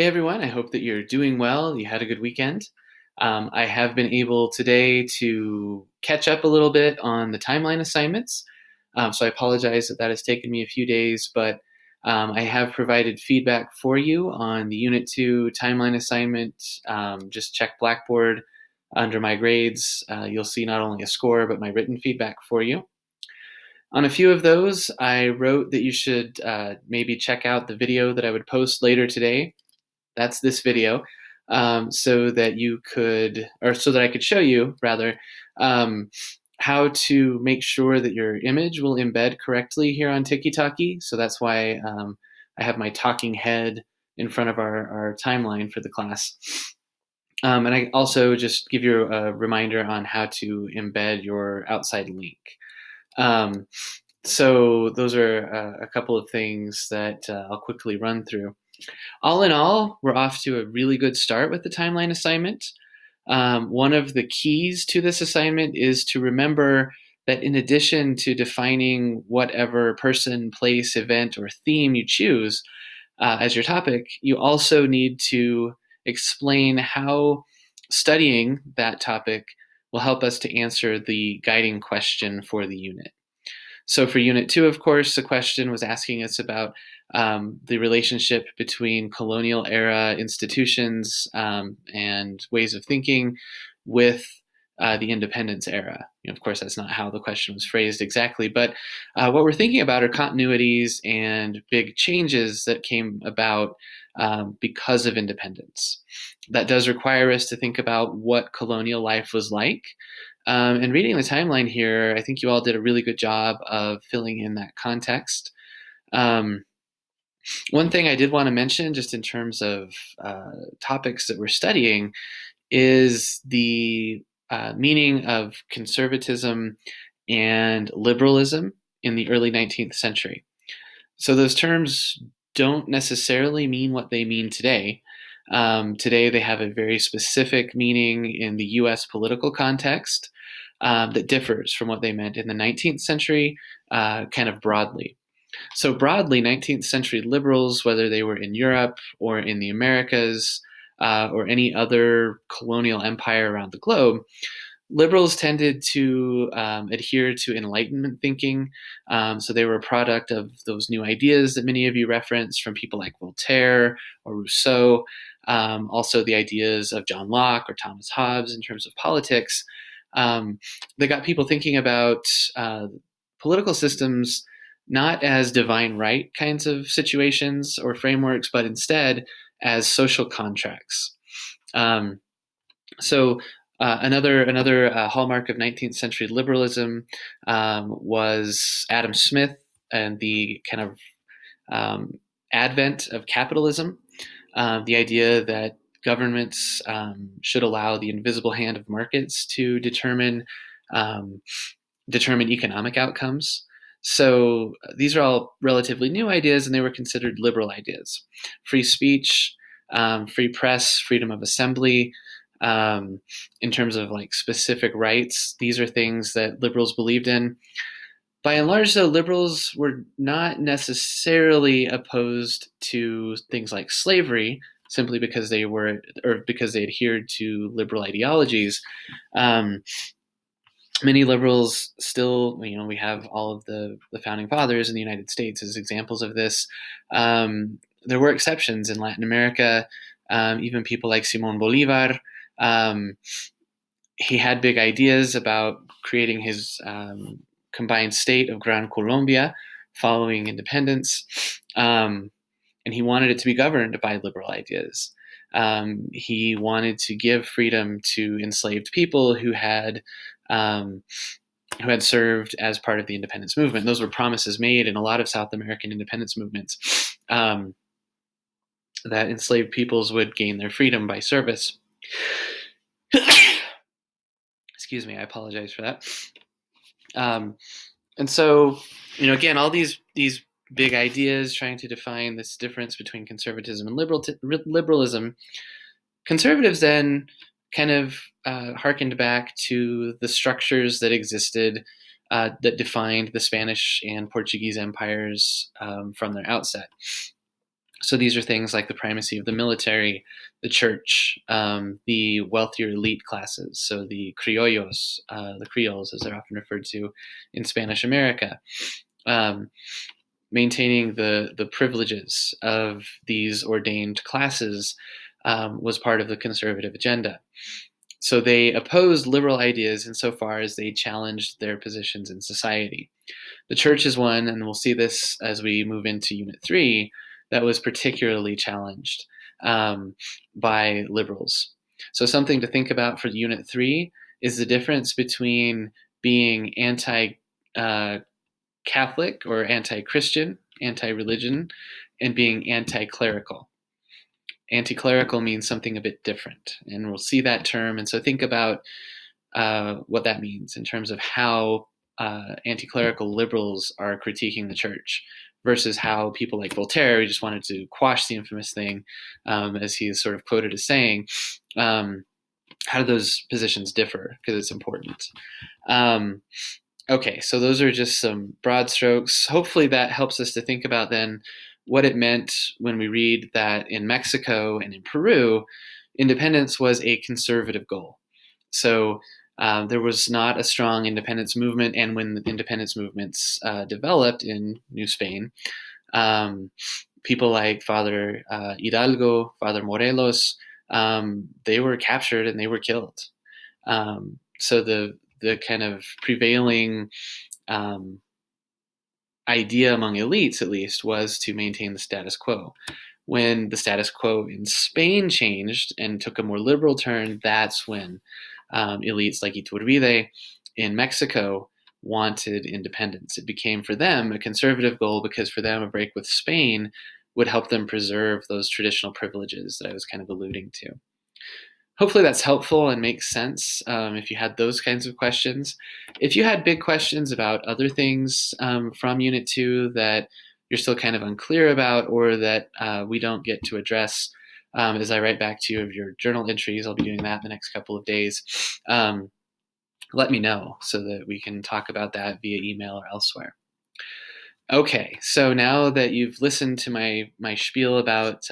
Hey everyone, I hope that you're doing well. You had a good weekend. I have been able today to catch up a little bit on the timeline assignments. So I apologize that that has taken me a few days, but I have provided feedback for you on the Unit 2 timeline assignment. Just check Blackboard under my grades. You'll see not only a score, but my written feedback for you. On a few of those, I wrote that you should maybe check out the video that I would post later today. That's this video, so that you could, or so that I could show you rather, how to make sure that your image will embed correctly here on TikTok. So that's why I have my talking head in front of our timeline for the class. And I also just give you a reminder on how to embed your outside link. So those are a couple of things that I'll quickly run through. All in all, we're off to a really good start with the timeline assignment. One of the keys to this assignment is to remember that in addition to defining whatever person, place, event, or theme you choose as your topic, you also need to explain how studying that topic will help us to answer the guiding question for the unit. So for Unit 2, of course, the question was asking us about the relationship between colonial era institutions and ways of thinking with the independence era. Of course, that's not how the question was phrased exactly, but what we're thinking about are continuities and big changes that came about because of independence. That does require us to think about what colonial life was like. And reading the timeline here, I think you all did a really good job of filling in that context. One thing I did want to mention, just in terms of topics that we're studying, is the meaning of conservatism and liberalism in the early 19th century. So those terms don't necessarily mean what they mean today. Today, they have a very specific meaning in the US political context that differs from what they meant in the 19th century, kind of broadly. So, broadly, 19th century liberals, whether they were in Europe or in the Americas or any other colonial empire around the globe, liberals tended to adhere to Enlightenment thinking. So they were a product of those new ideas that many of you referenced from people like Voltaire or Rousseau. Also, the ideas of John Locke or Thomas Hobbes in terms of politics. They got people thinking about political systems not as divine right kinds of situations or frameworks, but instead as social contracts. So another hallmark of 19th century liberalism was Adam Smith and the kind of advent of capitalism, the idea that governments should allow the invisible hand of markets to determine economic outcomes. So these are all relatively new ideas, and they were considered liberal ideas. Free speech, free press, freedom of assembly, in terms of like specific rights, these are things that liberals believed in. By and large, though, liberals were not necessarily opposed to things like slavery, simply because they adhered to liberal ideologies. Many liberals still, we have all of the founding fathers in the United States as examples of this. There were exceptions in Latin America, even people like Simón Bolívar. He had big ideas about creating his combined state of Gran Colombia following independence, and he wanted it to be governed by liberal ideas. He wanted to give freedom to enslaved people who had served as part of the independence movement. Those were promises made in a lot of South American independence movements, that enslaved peoples would gain their freedom by service. Excuse me, I apologize for that. And so, again, all these big ideas trying to define this difference between conservatism and liberalism. Conservatives then kind of harkened back to the structures that existed that defined the Spanish and Portuguese empires from their outset. So these are things like the primacy of the military, the church, the wealthier elite classes, so the criollos, the Creoles, as they're often referred to in Spanish America, um, maintaining the privileges of these ordained classes was part of the conservative agenda. So they opposed liberal ideas insofar as they challenged their positions in society. The church is one, and we'll see this as we move into Unit 3, that was particularly challenged by liberals. So something to think about for Unit 3 is the difference between being anti-Catholic or anti-Christian, anti-religion, and being anti-clerical. Anti-clerical means something a bit different, and we'll see that term. And so think about what that means in terms of how anti-clerical liberals are critiquing the church versus how people like Voltaire, who just wanted to quash the infamous thing, as he is sort of quoted as saying, how do those positions differ? Because it's important. Okay, so those are just some broad strokes. Hopefully that helps us to think about then what it meant when we read that in Mexico and in Peru, independence was a conservative goal. So there was not a strong independence movement, and when the independence movements developed in New Spain, people like Father Hidalgo, Father Morelos, they were captured and they were killed. So the kind of prevailing idea among elites, at least, was to maintain the status quo. When the status quo in Spain changed and took a more liberal turn, that's when elites like Iturbide in Mexico wanted independence. It became for them a conservative goal because for them a break with Spain would help them preserve those traditional privileges that I was kind of alluding to. Hopefully that's helpful and makes sense if you had those kinds of questions. If you had big questions about other things from Unit 2 that you're still kind of unclear about or that we don't get to address as I write back to you of your journal entries, I'll be doing that in the next couple of days, let me know so that we can talk about that via email or elsewhere. Okay, so now that you've listened to my spiel about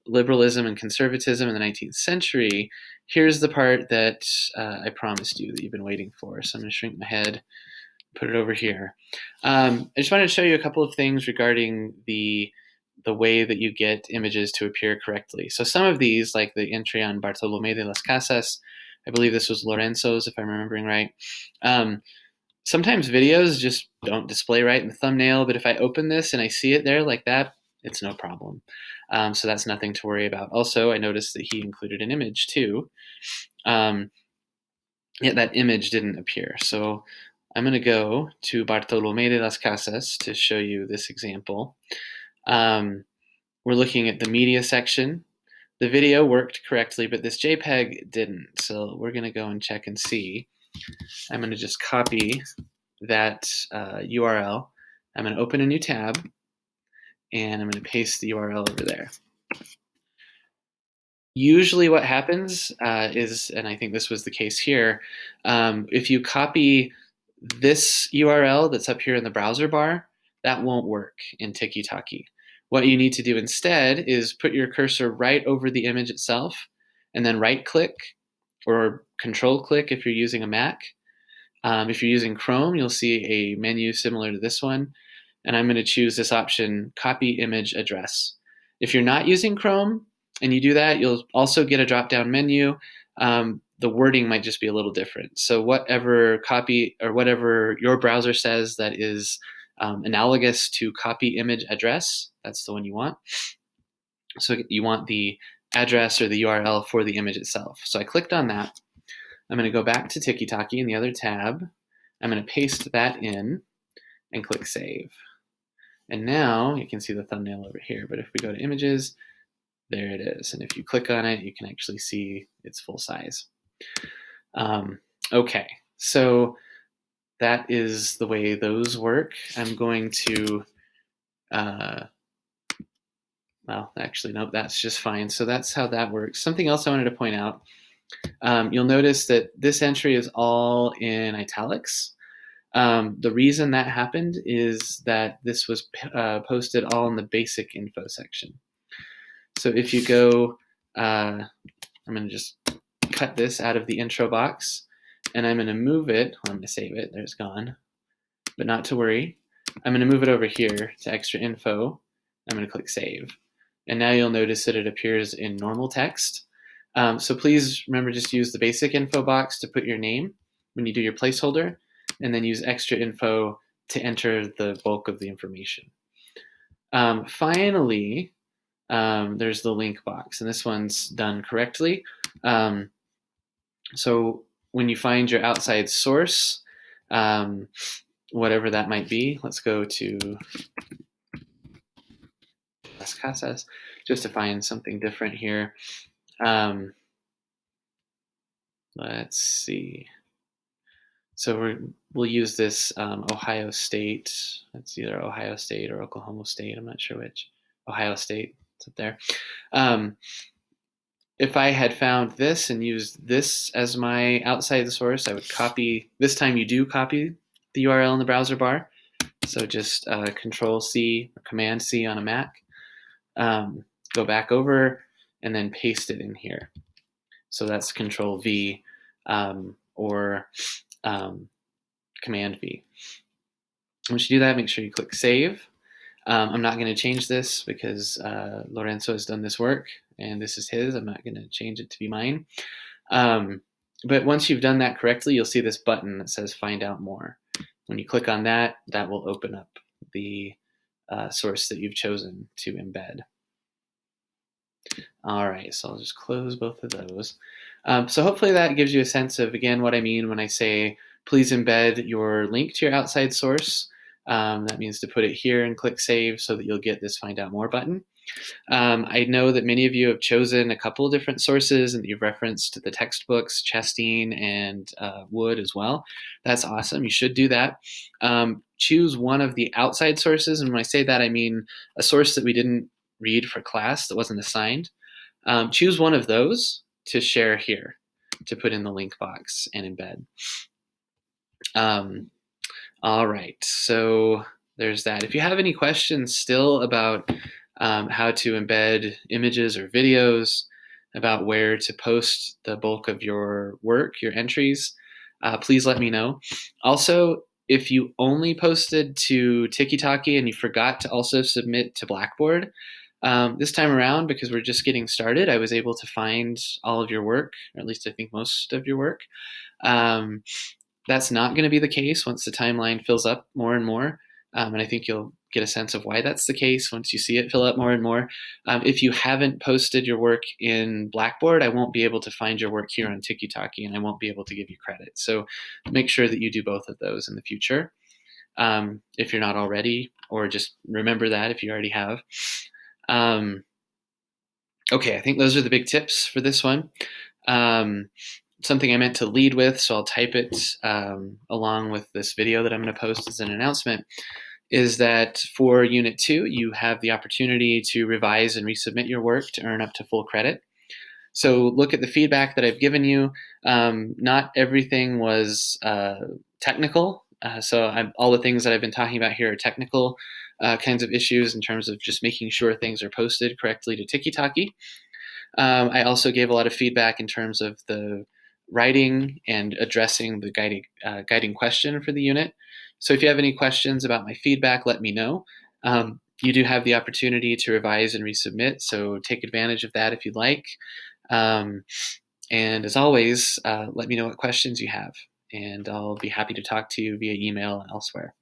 liberalism and conservatism in the 19th century, here's the part that I promised you that you've been waiting for. So I'm going to shrink my head, put it over here. I just wanted to show you a couple of things regarding the way that you get images to appear correctly. So some of these, like the entry on Bartolomé de las Casas, I believe this was Lorenzo's, if I'm remembering right. Sometimes videos just don't display right in the thumbnail, but if I open this and I see it there like that, it's no problem. So that's nothing to worry about. Also, I noticed that he included an image too. Yet that image didn't appear. So I'm going to go to Bartolomé de las Casas to show you this example. We're looking at the media section. The video worked correctly, but this JPEG didn't. So we're going to go and check and see. I'm going to just copy that URL. I'm going to open a new tab, and I'm going to paste the URL over there. Usually what happens is, and I think this was the case here, if you copy this URL that's up here in the browser bar, that won't work in Tiki-Taki. What you need to do instead is put your cursor right over the image itself, and then right-click or control-click if you're using a Mac. If you're using Chrome, you'll see a menu similar to this one, and I'm going to choose this option, Copy Image Address. If you're not using Chrome and you do that, you'll also get a drop-down menu. The wording might just be a little different. So whatever copy or whatever your browser says that is analogous to copy image address, that's the one you want. So you want the address or the URL for the image itself. So I clicked on that. I'm going to go back to Tiki-Taki in the other tab. I'm going to paste that in and click Save. And now you can see the thumbnail over here. But if we go to Images, there it is. And if you click on it, you can actually see its full size. Okay, so that is the way those work. I'm going to, well, actually, nope, that's just fine. So that's how that works. Something else I wanted to point out. You'll notice that this entry is all in italics. The reason that happened is that this was posted all in the basic info section. So if you go, I'm going to just cut this out of the intro box, and I'm going to move it. Well, I'm going to save it. There's gone. But not to worry. I'm going to move it over here to extra info. I'm going to click save. And now you'll notice that it appears in normal text. So please remember, just use the basic info box to put your name when you do your placeholder, and then use extra info to enter the bulk of the information. Finally, there's the link box, and this one's done correctly. So when you find your outside source, whatever that might be, let's go to Las Casas just to find something different here. Let's see. So we'll use this Ohio State. It's either Ohio State or Oklahoma State. I'm not sure which. Ohio State. It's up there. If I had found this and used this as my outside source, I would copy. This time you do copy the URL in the browser bar. So just Control C or Command C on a Mac. Go back over and then paste it in here. So that's Control V or Command V. Once you do that, make sure you click Save. I'm not going to change this because Lorenzo has done this work and this is his. I'm not going to change it to be mine. But once you've done that correctly, you'll see this button that says Find Out More. When you click on that, that will open up the source that you've chosen to embed. All right, so I'll just close both of those. So hopefully that gives you a sense of, again, what I mean when I say please embed your link to your outside source. That means to put it here and click Save so that you'll get this Find Out More button. I know that many of you have chosen a couple of different sources and you've referenced the textbooks, Chastain and Wood as well. That's awesome. You should do that. Choose one of the outside sources, and when I say that, I mean a source that we didn't read for class that wasn't assigned. Choose one of those to share here, to put in the link box and embed. All right, so there's that. If you have any questions still about how to embed images or videos, about where to post the bulk of your work, your entries, please let me know. Also, if you only posted to Tiki-Taki and you forgot to also submit to Blackboard, this time around, because we're just getting started, I was able to find all of your work, or at least I think most of your work. That's not going to be the case once the timeline fills up more and more. And I think you'll get a sense of why that's the case once you see it fill up more and more. If you haven't posted your work in Blackboard, I won't be able to find your work here on Tiki-Taki, and I won't be able to give you credit. So make sure that you do both of those in the future if you're not already, or just remember that if you already have. Okay, I think those are the big tips for this one. Something I meant to lead with, so I'll type it along with this video that I'm going to post as an announcement, is that for Unit 2, you have the opportunity to revise and resubmit your work to earn up to full credit. So look at the feedback that I've given you. Not everything was technical. All the things that I've been talking about here are technical kinds of issues in terms of just making sure things are posted correctly to Tiki-Taki. I also gave a lot of feedback in terms of the writing and addressing the guiding question for the unit. So if you have any questions about my feedback, let me know. You do have the opportunity to revise and resubmit, so take advantage of that if you'd like. And as always, let me know what questions you have, and I'll be happy to talk to you via email and elsewhere.